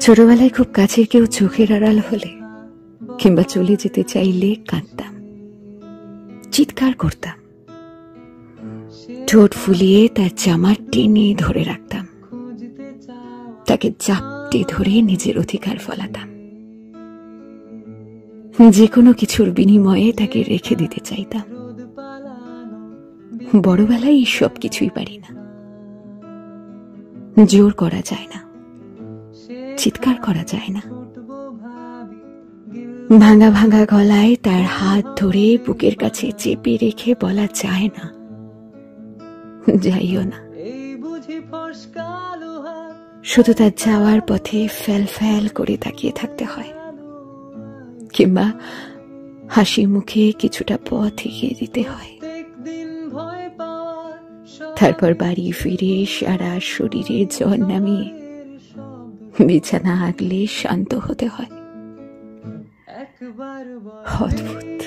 ছোটবেলায় খুব কাছের কেউ চোখের আড়াল হলে কিংবা চলে যেতে চাইলে কাঁদতাম, চিৎকার করতাম, ঠোঁট ফুলিয়ে তার জামা টেনে ধরে রাখতাম, তাকে জাপটে ধরে নিজের অধিকার ফলাতাম, যে কোনো কিছুর বিনিময়ে তাকে রেখে দিতে চাইতাম। বড়বেলায় এই সব কিছুই পারি না, জোর করা যায় না, চিৎকার করা যায় না। ভাঙা ভাঙা গলায় তার হাত ধরে বুকের কাছে চেপে রেখে বলা যায় না, যাইও না। শুধু তার যাওয়ার পথে ফ্যাল ফ্যাল করে তাকিয়ে থাকতে হয়, কিংবা হাসি মুখে কিছুটা পথ এগিয়ে দিতে হয়। তারপর বাড়ি ফিরে সারা শরীরে জ্বর নামিয়ে বিছানা আগলে শান্ত হতে হয়। অদ্ভুত।